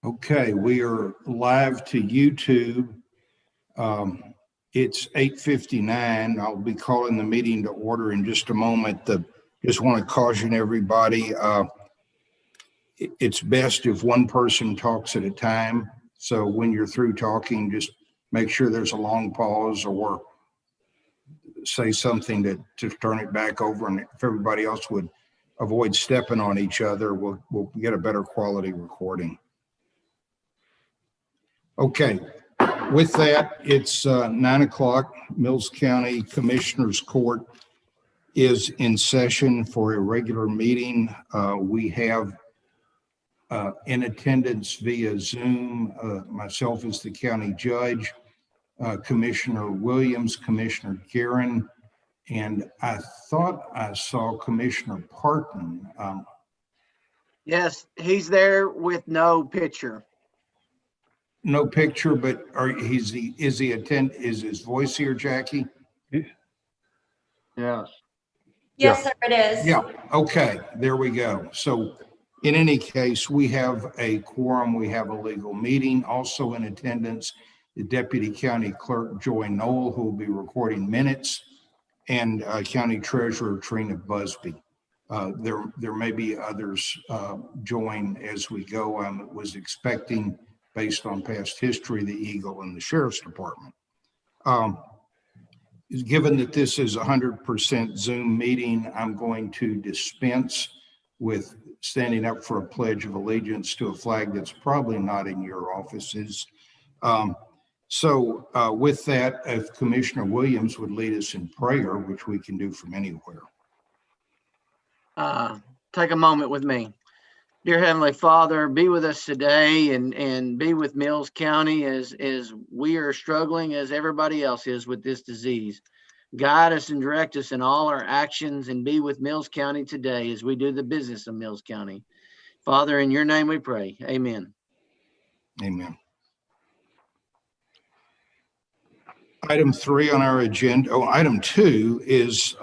Okay, we are live to YouTube. It's 8:59. I'll be calling the meeting to order in just a moment. Just want to caution everybody, it's best if one person talks at a time. So when you're through talking, just make sure there's a long pause or say something to turn it back over. And if everybody else would avoid stepping on each other, we'll get a better quality recording. Okay, with that, it's 9 o'clock. Mills County Commissioners Court is in session for a regular meeting. We have in attendance via Zoom, myself as the county judge, Commissioner Williams, Commissioner Guerin, and I thought I saw Commissioner Parton. Yes, he's there with no picture. No picture, but is his voice here, Jackie? Yes. Yes, sir, it is. Yeah, okay, there we go. So in any case, we have a quorum, we have a legal meeting. Also in attendance, the Deputy County Clerk, Joy Knoll, who will be recording minutes, and County Treasurer, Trina Busby. There may be others join as we go. I was expecting, based on past history, the Eagle and the Sheriff's Department. Given that this is 100% Zoom meeting, I'm going to dispense with standing up for a pledge of allegiance to a flag that's probably not in your offices. With that, if Commissioner Williams would lead us in prayer, which we can do from anywhere. Take a moment with me. Dear Heavenly Father, be with us today and be with Mills County as we are struggling as everybody else is with this disease. Guide us and direct us in all our actions and be with Mills County today as we do the business of Mills County. Father, in your name we pray. Amen. Amen. Item 3 on our agenda, item 2 is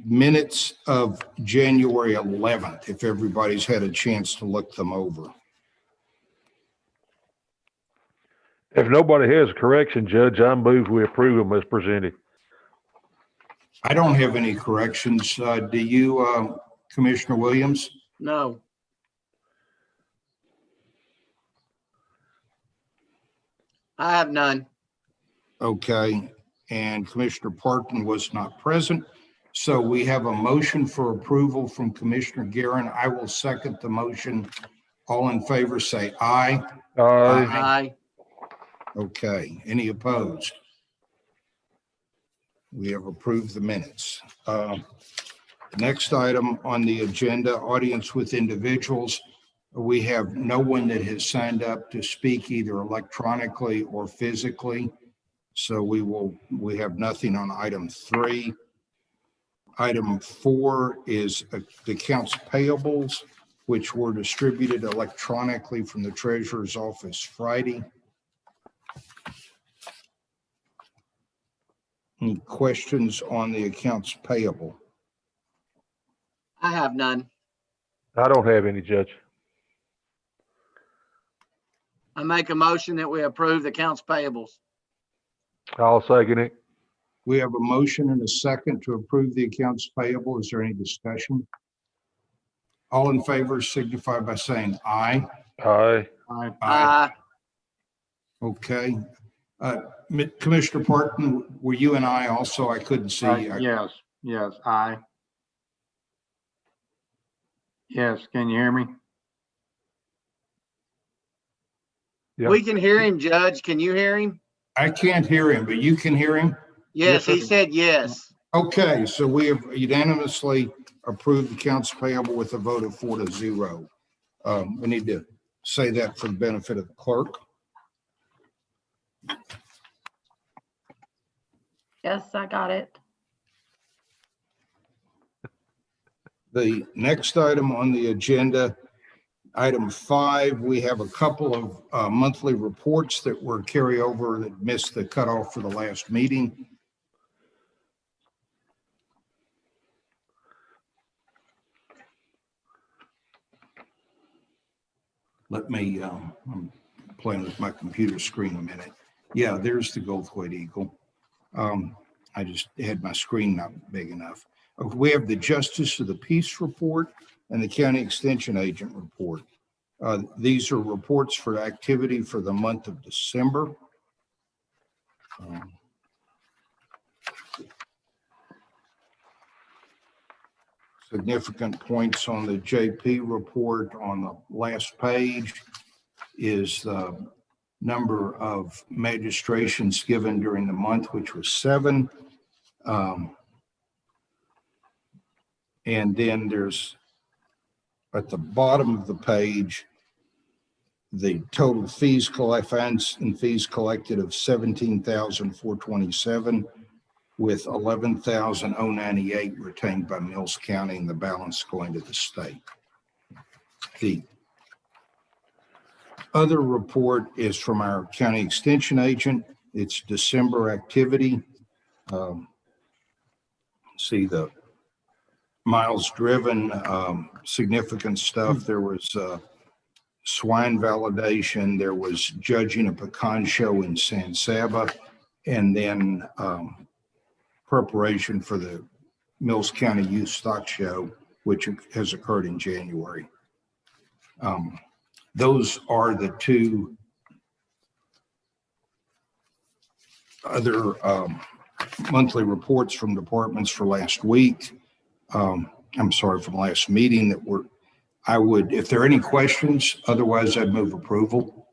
minutes of January 11th, if everybody's had a chance to look them over. If nobody has a correction, Judge, I move we approve them as presented. I don't have any corrections. Do you, Commissioner Williams? No. I have none. Okay, and Commissioner Parton was not present. So we have a motion for approval from Commissioner Guerin. I will second the motion. All in favor say aye. Aye. Okay, any opposed? We have approved the minutes. Next item on the agenda, audience with individuals. We have no one that has signed up to speak either electronically or physically. So we have nothing on item 3. Item 4 is the accounts payables, which were distributed electronically from the Treasurer's office Friday. Any questions on the accounts payable? I have none. I don't have any, Judge. I make a motion that we approve the accounts payables. I'll second it. We have a motion and a second to approve the accounts payable. Is there any discussion? All in favor signify by saying aye. Aye. Aye. Okay. Commissioner Parton, were you and I also? I couldn't see. Yes, aye. Yes, can you hear me? Yep. We can hear him, Judge. Can you hear him? I can't hear him, but you can hear him? Yes, Yes, he sir. said yes. Okay, so we have unanimously approved accounts payable with a vote of 4-0. We need to say that for the benefit of the clerk. Yes, I got it. The next item on the agenda, item 5, we have a couple of monthly reports that were carryover that missed the cutoff for the last meeting. Let me, I'm playing with my computer screen a minute. Yeah, there's the Goldthwait Eagle. I just had my screen not big enough. We have the Justice of the Peace report and the County Extension Agent report. These are reports for activity for the month of December. Significant points on the JP report on the last page is the number of magistrations given during the month, which was 7. And then there's at the bottom of the page, the total fines and fees collected of $17,427 with $11,098 retained by Mills County and the balance going to the state. The other report is from our county extension agent. It's December activity. See the miles driven, significant stuff. There was swine validation. There was judging a pecan show in San Saba, and then preparation for the Mills County Youth Stock Show, which has occurred in January. Those are the two other monthly reports from departments for last week. I'm sorry, from last meeting that were, I would, if there are any questions, otherwise I'd move approval.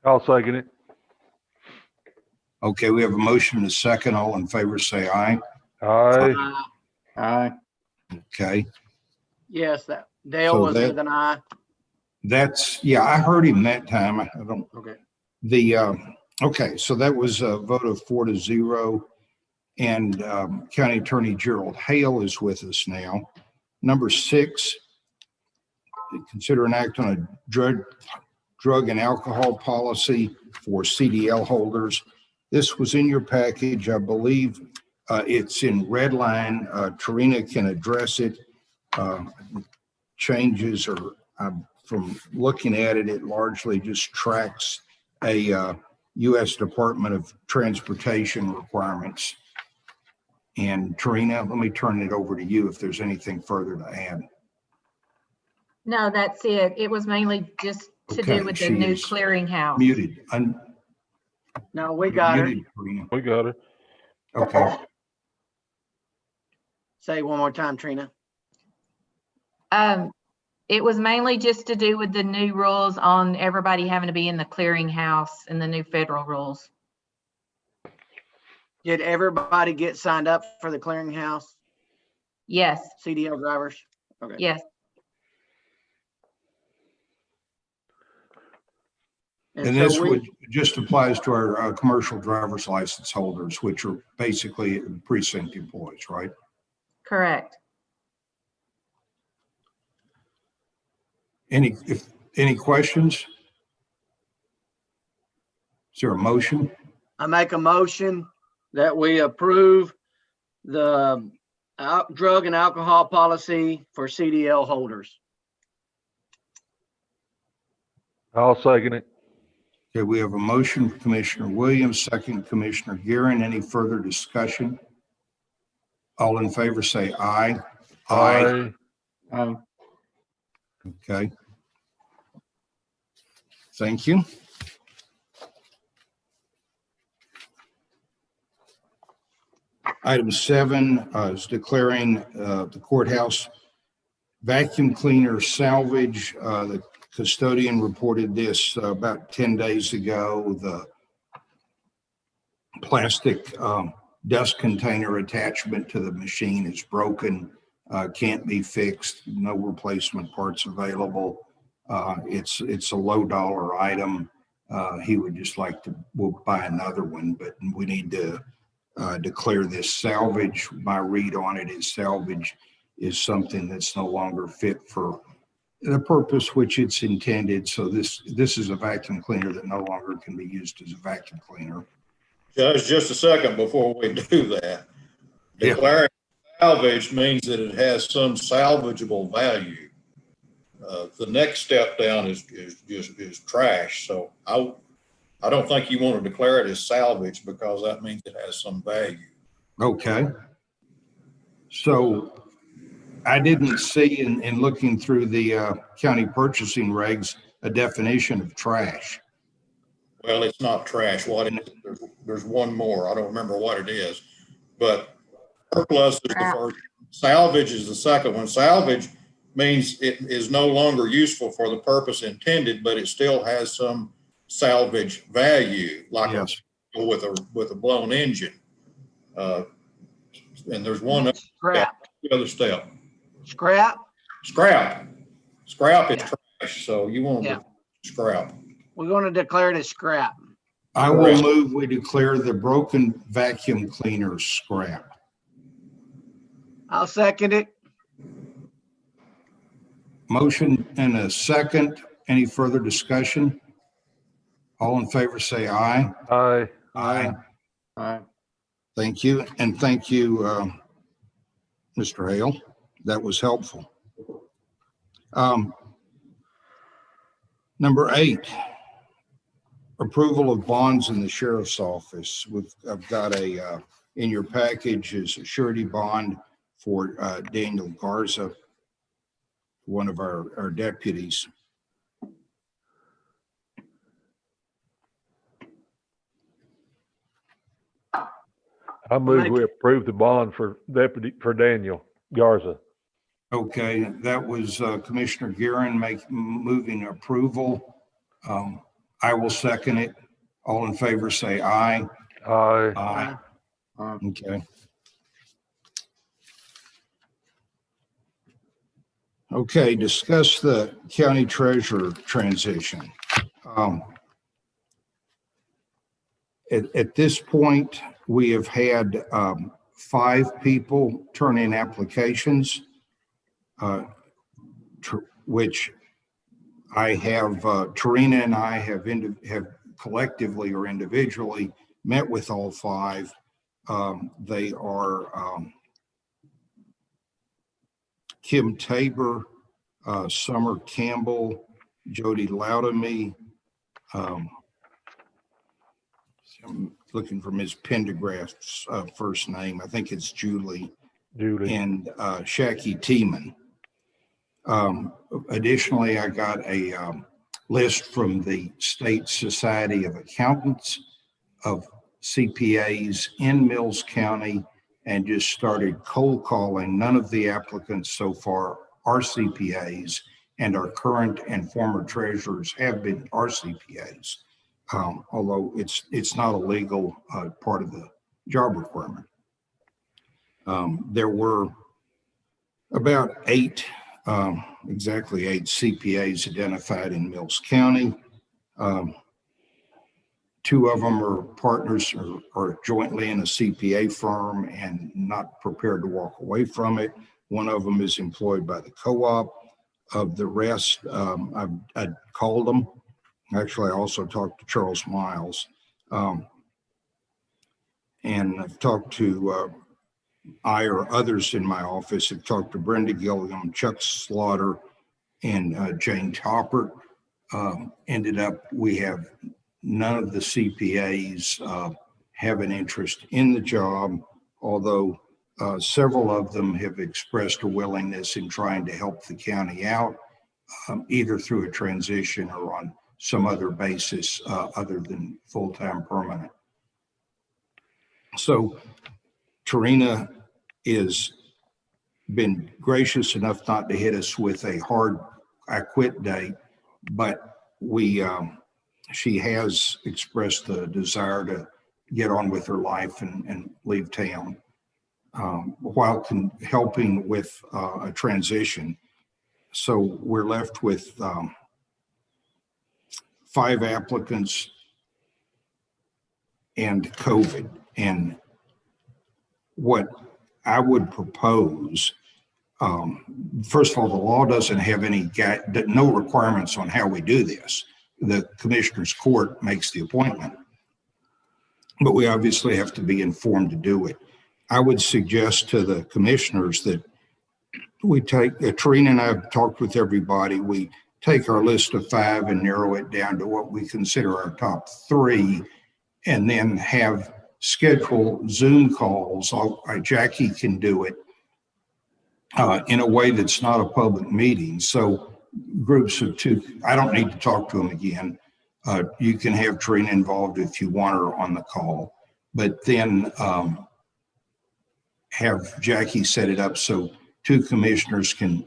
I'll second it. Okay, we have a motion and a second. All in favor, say aye. Aye. Aye. Okay, Yes, that Dale So was that- with an eye. that's, yeah, I heard him that time. I don't, Okay. okay, so that was a vote of 4-0. And County Attorney Gerald Hale is with us now. Number 6, consider an act on a drug and alcohol policy for CDL holders. This was in your package, I believe. It's in red line. Trina can address it. Changes or from looking at it, it largely just tracks a U.S. Department of Transportation requirements. And Trina, let me turn it over to you if there's anything further to add. No, that's it. It was mainly just to Okay, do with the she new is clearinghouse. Muted. No, we got her. Muted, Trina. We got her. Okay. Say it one more time, Trina. It was mainly just to do with the new rules on everybody having to be in the clearinghouse and the new federal rules. Did everybody get signed up for the clearinghouse, Yes, CDL drivers? Okay. yes. And so this we- would just applies to our commercial driver's license holders, which are basically precinct employees, right? Correct. Any questions? Is there a motion? I make a motion that we approve the drug and alcohol policy for CDL holders. I'll second it. Okay, we have a motion from Commissioner Williams, second Commissioner Guerin. Any further discussion? All in favor say aye. Aye. Aye. Okay. Thank you. Item 7 is declaring the courthouse vacuum cleaner salvage. The custodian reported this about 10 days ago. The plastic dust container attachment to the machine is broken, can't be fixed, no replacement parts available. It's a low dollar item. He would just like to, we'll buy another one, but we need to declare this salvage. My read on it is salvage is something that's no longer fit for the purpose which it's intended. So this is a vacuum cleaner that no longer can be used as a vacuum cleaner. Judge, just a second before we do that. Yeah. Declaring salvage means that it has some salvageable value. The next step down is trash. So I don't think you want to declare it as salvage because that means it has some value. Okay. So I didn't see in looking through the county purchasing regs, a definition of trash. Well, it's not trash. What it is, there's one more. I don't remember what it is, but surplus is the first. Salvage is the second one. Salvage means it is no longer useful for the purpose intended, but it still has some salvage value, like Yes. with a blown engine. And there's one other step. Scrap. Scrap is Yeah. trash. So you want to scrap. We're going to declare it as scrap. I will move we declare the broken vacuum cleaner scrap. I'll second it. Motion and a second. Any further discussion? All in favor, say aye. Aye. Aye. Aye. Thank you. And thank you, Mr. Hale. That was helpful. Number 8, approval of bonds in the sheriff's office. I've got in your package is a surety bond for Daniel Garza, one of our deputies. I move we approve the bond for Daniel Garza. Okay, that was Commissioner Guerin moving approval. I will second it. All in favor, say aye. Aye. Aye. Okay. Okay, discuss the county treasurer transition. At this point, we have had 5 people turn in applications, which I have, Trina and I have collectively or individually met with all 5. They are Kim Tabor, Summer Campbell, Jody Loudamy. I'm looking for Ms. Pendergraft's first name. I think it's Julie. And Shaki Tiemann. Additionally, I got a list from the State Society of Accountants of CPAs in Mills County and just started cold calling. None of the applicants so far are CPAs, and our current and former treasurers have been CPAs, although it's not a legal part of the job requirement. There were about 8, exactly 8 CPAs identified in Mills County. 2 of them are partners or jointly in a CPA firm and not prepared to walk away from it. One of them is employed by the co-op. Of the rest, I called them. Actually, I also talked to Charles Miles. And I've talked to I or others in my office have talked to Brenda Gilliam, Chuck Slaughter, and Jane Topper. Ended up, we have none of the CPAs have an interest in the job, although several of them have expressed a willingness in trying to help the county out, either through a transition or on some other basis other than full-time permanent. So Trina is been gracious enough not to hit us with a hard I quit date, but she has expressed the desire to get on with her life and leave town while helping with a transition. So we're left with 5 applicants and COVID. And what I would propose, first of all, the law doesn't have no requirements on how we do this. The commissioner's court makes the appointment, but we obviously have to be informed to do it. I would suggest to the commissioners that we take, Trina and I have talked with everybody. We take our list of 5 and narrow it down to what we consider our top 3, and then have schedule Zoom calls. Jackie can do it in a way that's not a public meeting. So groups of 2, I don't need to talk to them again. You can have Trina involved if you want her on the call, but then have Jackie set it up so 2 commissioners can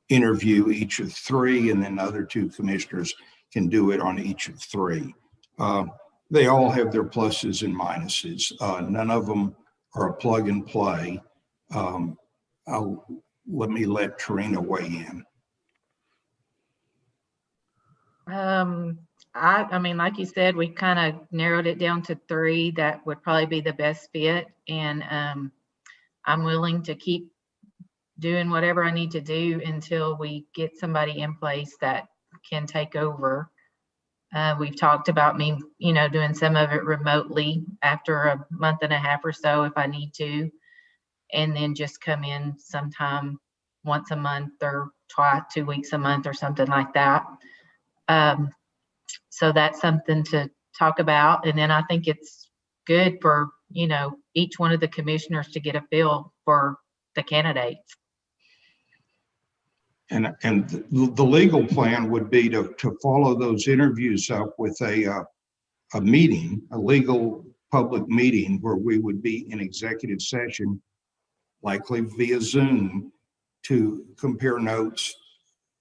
interview each of 3, and then the other 2 commissioners can do it on each of 3. They all have their pluses and minuses. None of them are a plug and play. Let me let Trina weigh in. I mean, like you said, we kind of narrowed it down to 3 that would probably be the best fit. And I'm willing to keep doing whatever I need to do until we get somebody in place that can take over. We've talked about me, doing some of it remotely after a month and a half or so if I need to, and then just come in sometime once a month or 2 weeks a month or something like that. So that's something to talk about. And then I think it's good for, each one of the commissioners to get a feel for the candidates. And the legal plan would be to follow those interviews up with a meeting, a legal public meeting where we would be in executive session, likely via Zoom, to compare notes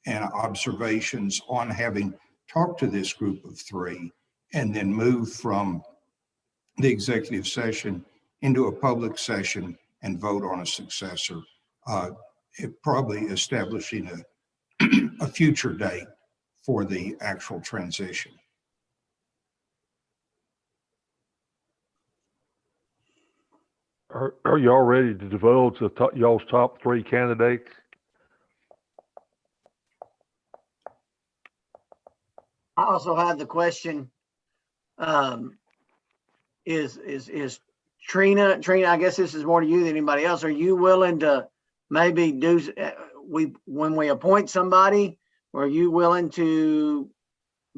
and observations on having talked to this group of 3, and then move from the executive session into a public session and vote on a successor. Probably establishing a future date for the actual transition. Are y'all ready to divulge y'all's top 3 candidates? I also have the question, is Trina, I guess this is more to you than anybody else. Are you willing to maybe do, when we appoint somebody, are you willing to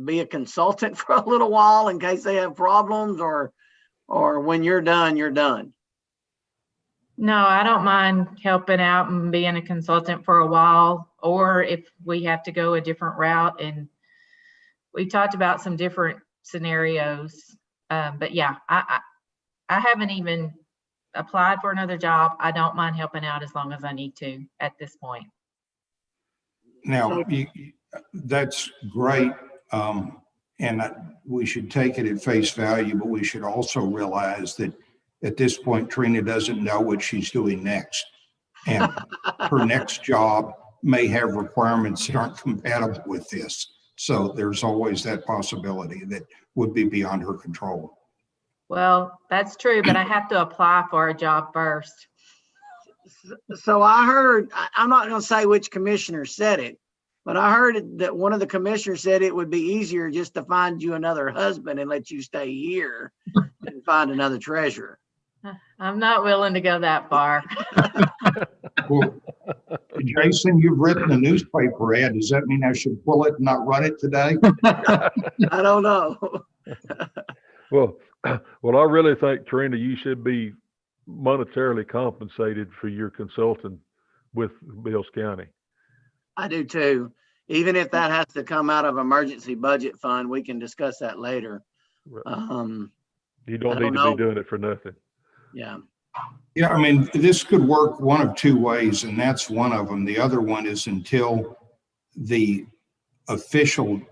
be a consultant for a little while in case they have problems, or when you're done, you're done? No, I don't mind helping out and being a consultant for a while, or if we have to go a different route. And we talked about some different scenarios. But yeah, I haven't even applied for another job. I don't mind helping out as long as I need to at this point. Now, that's great. And we should take it at face value, but we should also realize that at this point, Trina doesn't know what she's doing next. And her next job may have requirements that aren't compatible with this. So there's always that possibility that would be beyond her control. Well, that's true, but I have to apply for a job first. So I heard, I'm not going to say which commissioner said it, but I heard that one of the commissioners said it would be easier just to find you another husband and let you stay here than find another treasurer. I'm not willing to go that far. Well, Jason, you've written a newspaper ad. Does that mean I should pull it and not run it today? I don't know. Well, I really think, Trina, you should be monetarily compensated for your consulting with Mills County. I do too. Even if that has to come out of emergency budget fund, we can discuss that later. You I don't don't need to know. be doing it for nothing. Yeah. Yeah, I mean, this could work one of 2 ways, and that's one of them. The other one is until the official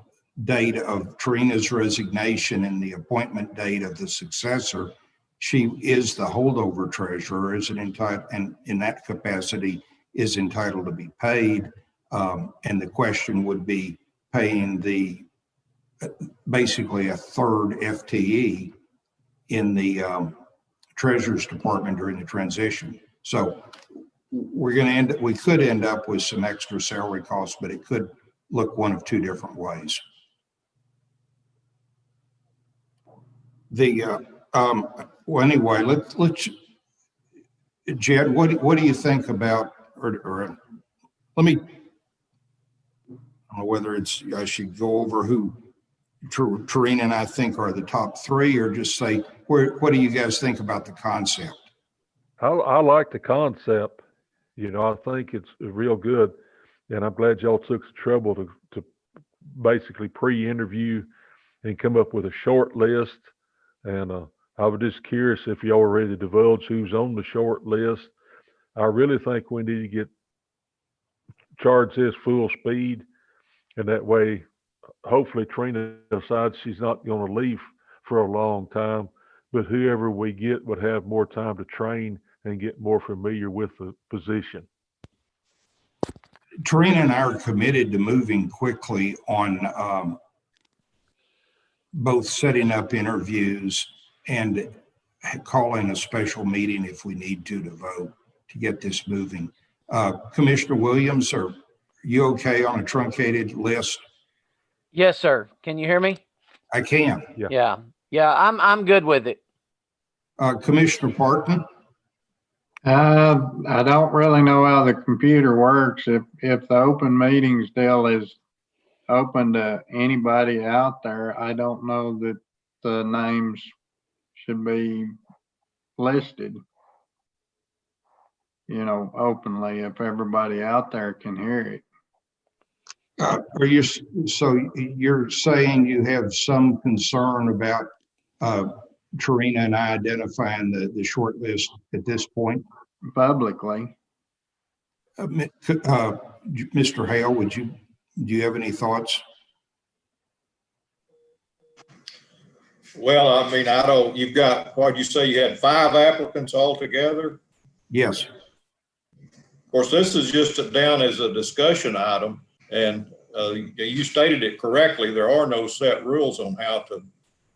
date of Trina's resignation and the appointment date of the successor, she is the holdover treasurer, is entitled, and in that capacity is entitled to be paid. And the question would be paying the basically a third FTE in the Treasurer's Department during the transition. So we could end up with some extra salary costs, but it could look one of 2 different ways. Well, anyway, let's Jed, what do you think about, or let me, I don't know whether I should go over who Trina and I think are the top three, or just say, what do you guys think about the concept? I like the concept. You know, I think it's real good, and I'm glad y'all took the trouble to basically pre-interview and come up with a short list. And I was just curious if y'all were ready to divulge who's on the short list. I really think we need to charge this full speed, and that way, hopefully Trina decides she's not going to leave for a long time, but whoever we get would have more time to train and get more familiar with the position. Trina and I are committed to moving quickly on both setting up interviews and calling a special meeting if we need to vote to get this moving. Commissioner Williams, are you okay on a truncated list? Yes, sir. Can you hear me? I can. Yeah. I'm good with it. Commissioner Parkman? I don't really know how the computer works. If the open meeting still is open to anybody out there, I don't know that the names should be listed, you know, openly, if everybody out there can hear it. So you're saying you have some concern about Trina and I identifying the short list at this point? Publicly. Mr. Hale, do you have any thoughts? Well, I mean, I don't, you've got, what'd you say, you had 5 applicants altogether? Yes. Of course, this is just down as a discussion item, and you stated it correctly. There are no set rules on how to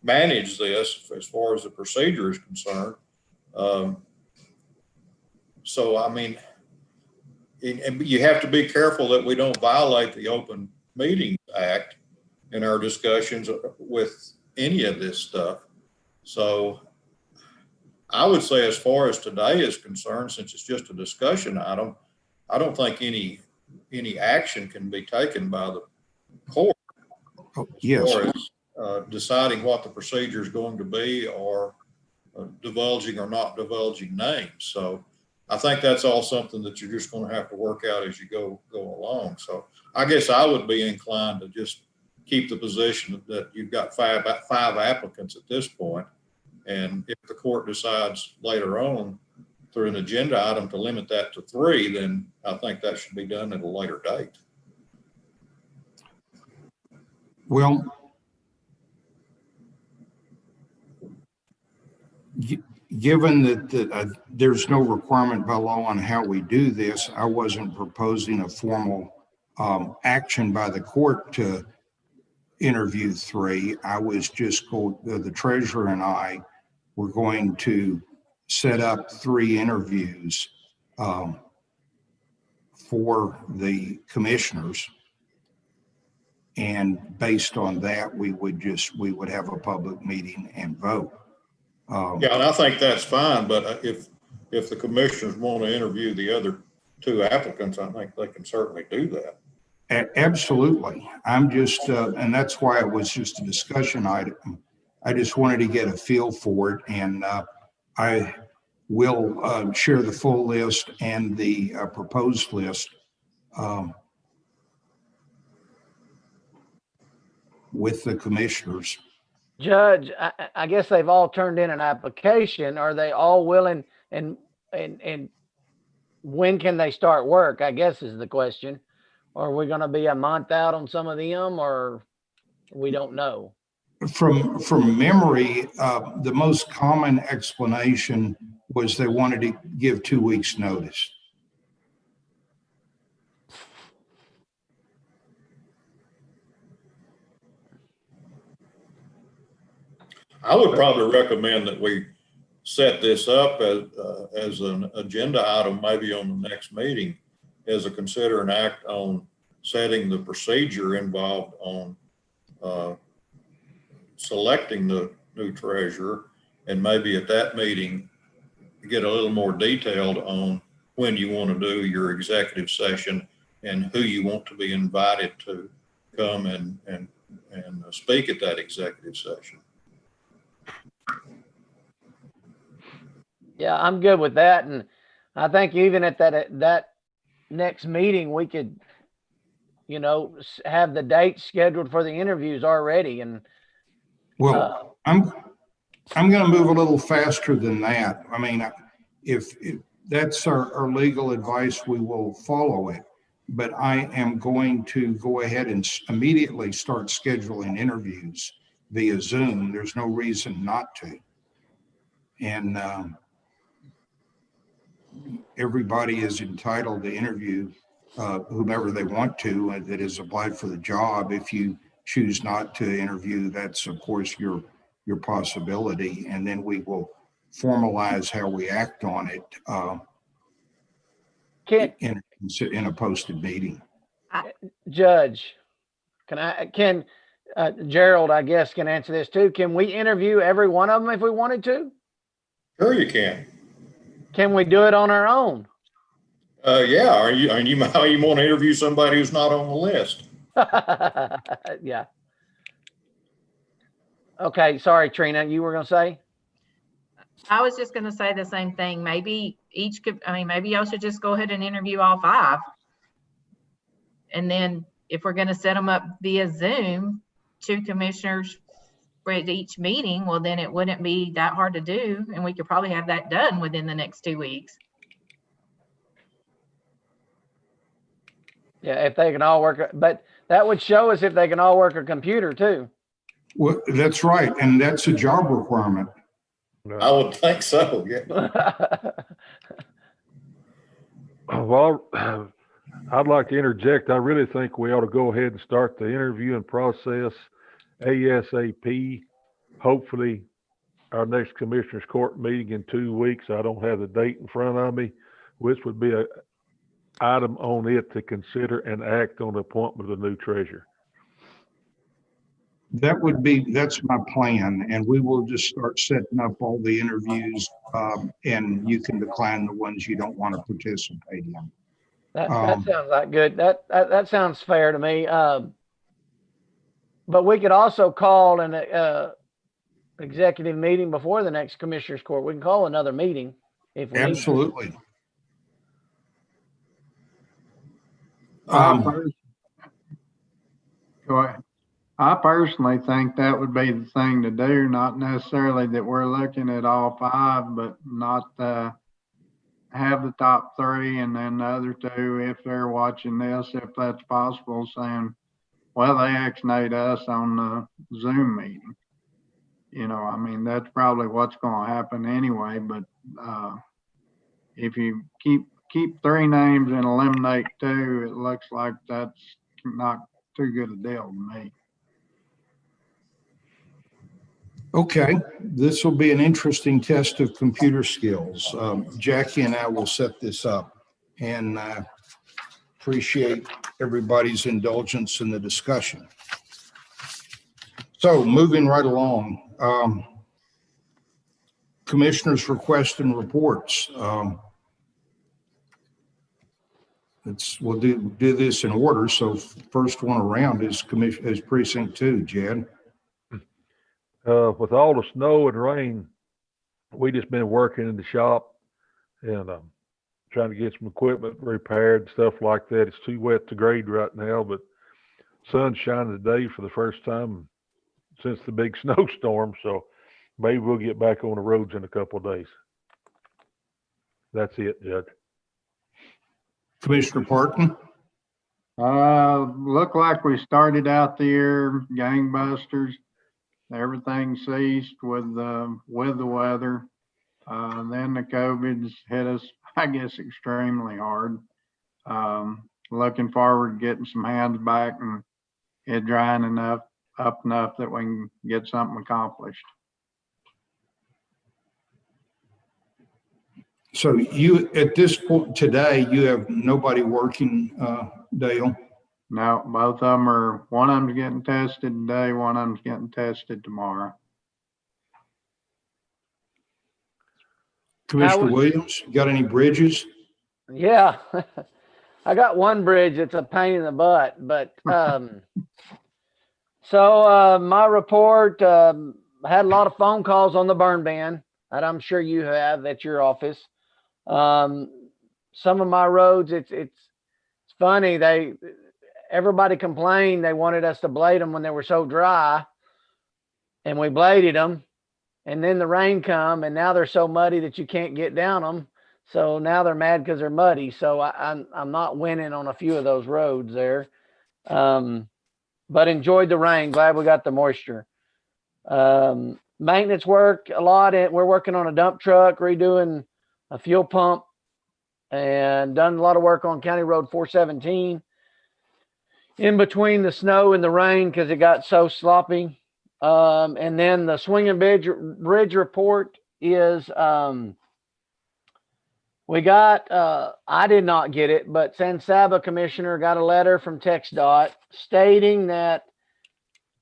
manage this as far as the procedure is concerned. So, I mean, and you have to be careful that we don't violate the Open Meetings Act in our discussions with any of this stuff. So I would say, as far as today is concerned, since it's just a discussion item, I don't think any action can be taken by the court Yes. as far as deciding what the procedure is going to be, or divulging or not divulging names. So I think that's all something that you're just going to have to work out as you go along. So I guess I would be inclined to just keep the position that you've got five applicants at this point. And if the court decides later on through an agenda item to limit that to 3, then I think that should be done at a later date. Well, given that there's no requirement by law on how we do this, I wasn't proposing a formal action by the court to interview 3. I was just the treasurer and I were going to set up 3 interviews for the commissioners. And based on that, we would have a public meeting and vote. Yeah, and I think that's fine, but if the commissioners want to interview the other 2 applicants, I think they can certainly do that. Absolutely. I'm just, and that's why it was just a discussion item. I just wanted to get a feel for it, and I will share the full list and the proposed list with the commissioners. Judge, I guess they've all turned in an application. Are they all willing, and when can they start work, I guess is the question. Are we going to be a month out on some of them, or we don't know? From memory, the most common explanation was they wanted to give 2 weeks notice. I would probably recommend that we set this up as an agenda item, maybe on the next meeting, as a consider an act on setting the procedure involved on selecting the new treasurer, and maybe at that meeting get a little more detailed on when you want to do your executive session and who you want to be invited to come and speak at that executive session. Yeah, I'm good with that. And I think even at that next meeting, we could, have the dates scheduled for the interviews already. And Well, I'm going to move a little faster than that. I mean, if that's our legal advice, we will follow it. But I am going to go ahead and immediately start scheduling interviews via Zoom. There's no reason not to. And everybody is entitled to interview whomever they want to that has applied for the job. If you choose not to interview, that's of course your possibility, and then we will formalize how we act on it in a posted meeting. Judge, Gerald, I guess, can answer this too. Can we interview every one of them if we wanted to? Sure you can. Can we do it on our own? Yeah, are you want to interview somebody who's not on the list? Yeah. Okay, sorry, Trina, you were gonna say? I was just gonna say the same thing. Maybe maybe y'all should just go ahead and interview all 5. And then if we're gonna set them up via Zoom, 2 commissioners for each meeting, well, then it wouldn't be that hard to do. And we could probably have that done within the next 2 weeks. Yeah, if they can all work, but that would show us if they can all work a computer too. Well, that's right, and that's a job requirement. I would think so, yeah. Well, I'd like to interject. I really think we ought to go ahead and start the interviewing process ASAP. Hopefully, our next Commissioners Court meeting in 2 weeks. I don't have the date in front of me, which would be a item on it to consider and act on the appointment of the new treasurer. That's my plan, and we will just start setting up all the interviews, and you can decline the ones you don't want to participate in. That sounds like good. That sounds fair to me. But we could also call an executive meeting before the next Commissioners Court. We can call another meeting if we Absolutely. Need. Go ahead. I personally think that would be the thing to do, not necessarily that we're looking at all 5, but not have the top 3 and then the other 2, if they're watching this, if that's possible, saying, well, they X-nayed us on the Zoom meeting. I mean, that's probably what's going to happen anyway, but if you keep 3 names and eliminate 2, it looks like that's not too good a deal to me. Okay, this will be an interesting test of computer skills. Jackie and I will set this up, and appreciate everybody's indulgence in the discussion. So moving right along, commissioners' requests and reports. We'll do this in order. So first one around is Precinct 2, Jed. With all the snow and rain, we just been working in the shop and trying to get some equipment repaired, stuff like that. It's too wet to grade right now, but sun's shining today for the first time since the big snowstorm. So maybe we'll get back on the roads in a couple of days. That's it, Judge. Commissioner Parton. Look like we started out the year gangbusters. Everything ceased with the weather. Then the COVID's hit us, I guess, extremely hard. Looking forward to getting some hands back and it drying up enough that we can get something accomplished. So you, at this point today, you have nobody working, Dale? No, both of them one of them's getting tested today, one of them's getting tested tomorrow. Commissioner Williams, got any bridges? Yeah. I got one bridge that's a pain in the butt, but, so my report, I had a lot of phone calls on the burn ban, and I'm sure you have at your office. Some of my roads, it's funny. Everybody complained they wanted us to blade them when they were so dry, and we bladed them, and then the rain come, and now they're so muddy that you can't get down them. So now they're mad because they're muddy. So I'm not winning on a few of those roads there. But enjoyed the rain. Glad we got the moisture. Maintenance work a lot. We're working on a dump truck, redoing a fuel pump, and done a lot of work on County Road 417 in between the snow and the rain because it got so sloppy. And then the swinging bridge report is we got, I did not get it, but San Saba commissioner got a letter from TxDOT stating that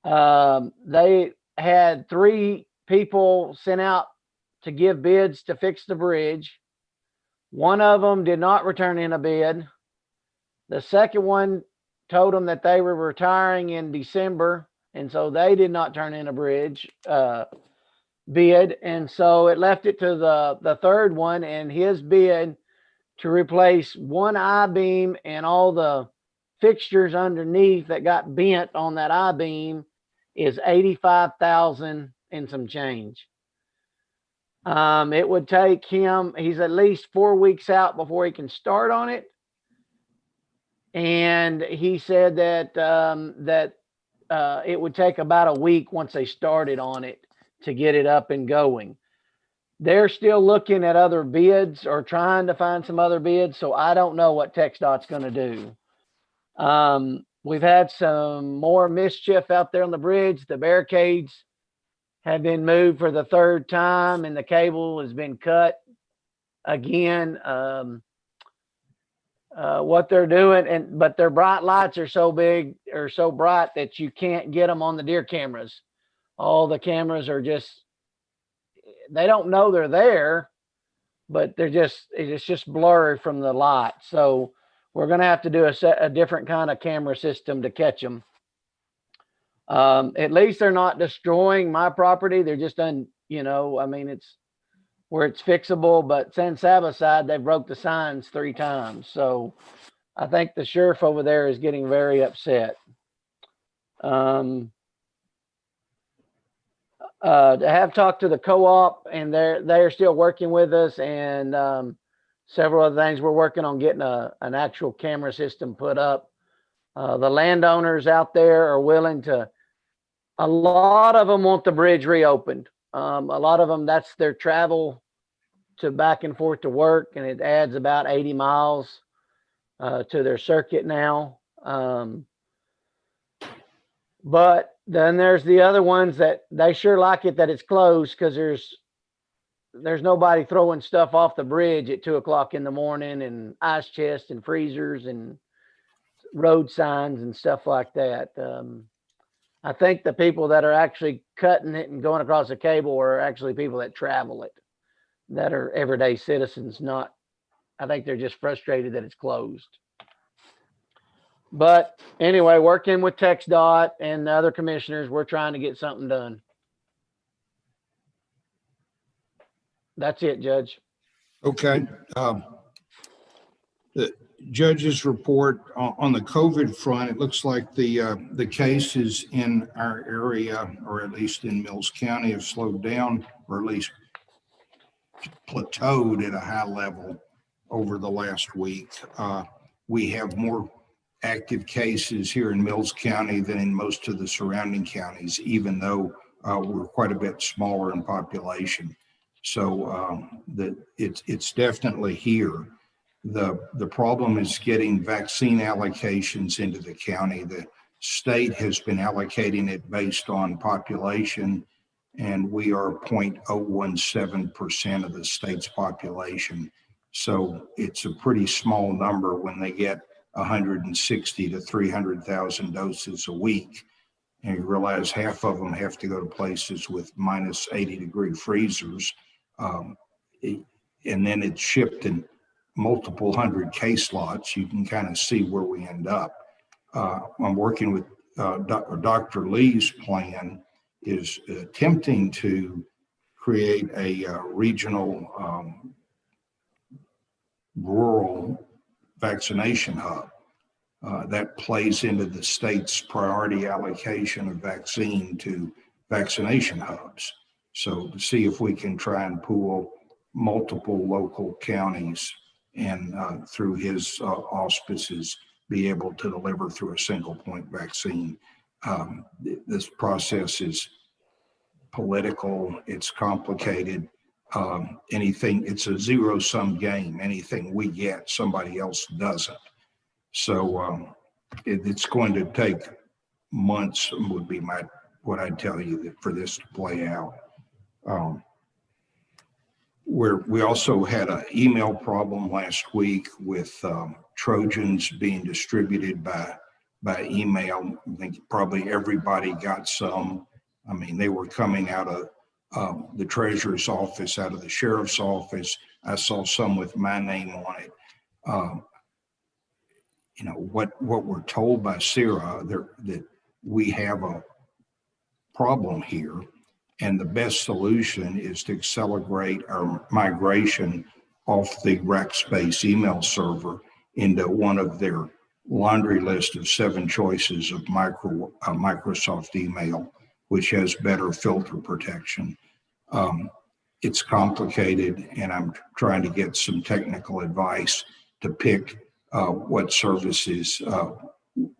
they had 3 people sent out to give bids to fix the bridge. One of them did not return in a bid. The second one told them that they were retiring in December, and so they did not turn in a bridge bid. And so it left it to the third one, and his bid to replace one I-beam and all the fixtures underneath that got bent on that I-beam is $85,000 and some change. It would take him, he's at least 4 weeks out before he can start on it. And he said that it would take about a week once they started on it to get it up and going. They're still looking at other bids or trying to find some other bids. So I don't know what TxDOT's going to do. We've had some more mischief out there on the bridge. The barricades have been moved for the 3rd time, and the cable has been cut again. What they're doing, but their bright lights are so big or so bright that you can't get them on the deer cameras. All the cameras are just, they don't know they're there, but it's just blurry from the light. So we're going to have to do a different kind of camera system to catch them. At least they're not destroying my property. They're just I mean, it's where it's fixable, but San Saba side, they broke the signs 3 times. So I think the sheriff over there is getting very upset. I have talked to the co-op, and they're still working with us, and several other things. We're working on getting an actual camera system put up. The landowners out there are willing to, a lot of them want the bridge reopened. A lot of them, that's their travel to back and forth to work, and it adds about 80 miles to their circuit now. But then there's the other ones that they sure like it that it's closed, because there's nobody throwing stuff off the bridge at 2 o'clock in the morning, and ice chests and freezers and road signs and stuff like that. I think the people that are actually cutting it and going across the cable are actually people that travel it, that are everyday citizens. Not, I think they're just frustrated that it's closed. But anyway, working with TxDOT and the other commissioners, we're trying to get something done. That's it, Judge. Okay. The judge's report on the COVID front, it looks like the cases in our area, or at least in Mills County, have slowed down, or at least plateaued at a high level over the last week. We have more active cases here in Mills County than in most of the surrounding counties, even though we're quite a bit smaller in population. So it's definitely here. The problem is getting vaccine allocations into the county. The state has been allocating it based on population, and we are 0.017% of the state's population. So it's a pretty small number when they get 160 to 300,000 doses a week. And you realize half of them have to go to places with minus 80-degree freezers. And then it's shipped in multiple hundred case lots, you can kind of see where we end up. I'm working with Dr. Lee's plan is attempting to create a regional rural vaccination hub. That plays into the state's priority allocation of vaccine to vaccination hubs. So to see if we can try and pool multiple local counties and through his auspices, be able to deliver through a single point vaccine. This process is political, it's complicated. It's a zero-sum game. Anything we get, somebody else doesn't. So it's going to take months would be what I'd tell you that for this to play out. We also had an email problem last week with Trojans being distributed by email. I think probably everybody got some. I mean, they were coming out of the treasurer's office, out of the sheriff's office. I saw some with my name on it. You know, what we're told by CIRA, that we have a problem here, and the best solution is to accelerate our migration off the Rackspace email server into one of their laundry list of 7 choices of Microsoft email, which has better filter protection. It's complicated, and I'm trying to get some technical advice to pick what services,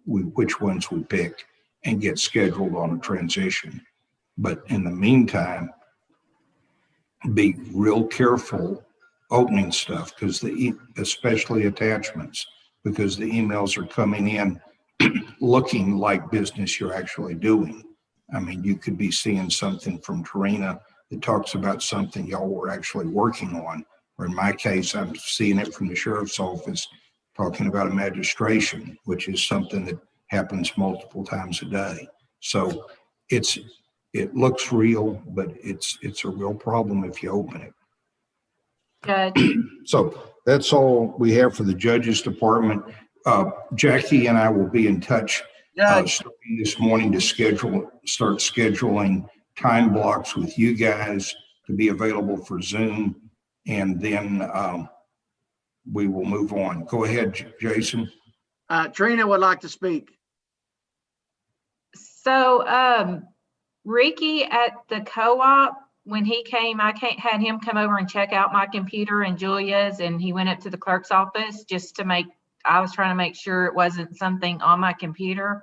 which ones we pick, and get scheduled on a transition. But in the meantime, be real careful opening stuff, because especially attachments, because the emails are coming in looking like business you're actually doing. I mean, you could be seeing something from Trina that talks about something y'all were actually working on, or in my case, I'm seeing it from the sheriff's office talking about a magistration, which is something that happens multiple times a day. So it looks real, but it's a real problem if you open it. Judge, So that's all we have for the judges department. Jackie and I will be in touch starting this morning to start scheduling time blocks with you guys to be available for Zoom, and then we will move on. Go ahead, Jason. Trina would like to speak. so Ricky at the co-op, when he came, I had him come over and check out my computer and Julia's, and he went up to the clerk's office I was trying to make sure it wasn't something on my computer.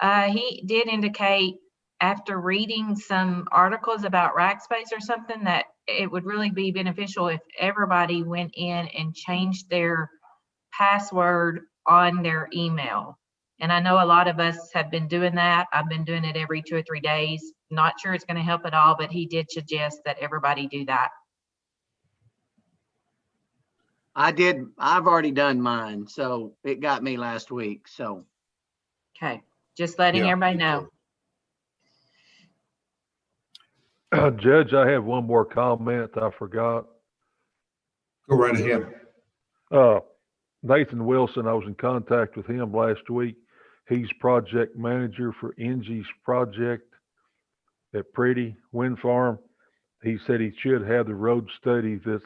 He did indicate, after reading some articles about Rackspace or something, that it would really be beneficial if everybody went in and changed their password on their email. And I know a lot of us have been doing that. I've been doing it every 2 or 3 days. Not sure it's going to help at all, but he did suggest that everybody do that. I've already done mine, so it got me last week. So Okay, just letting Yeah. everybody know. Judge, I have one more comment I forgot. Go right ahead. Nathan Wilson, I was in contact with him last week. He's project manager for Angie's project at Pretty Wind Farm. He said he should have the road study this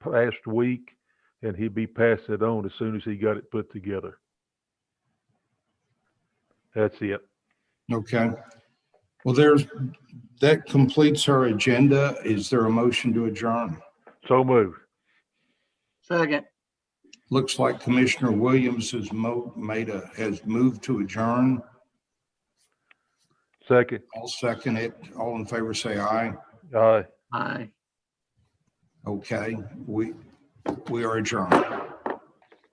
past week, and he'd be passing it on as soon as he got it put together. That's it. Okay. Well, that completes our agenda. Is there a motion to adjourn? So moved. second. Looks like Commissioner Williams has moved to adjourn. Second. I'll second it. All in favor, say aye. Aye. Aye. Okay, we are adjourned.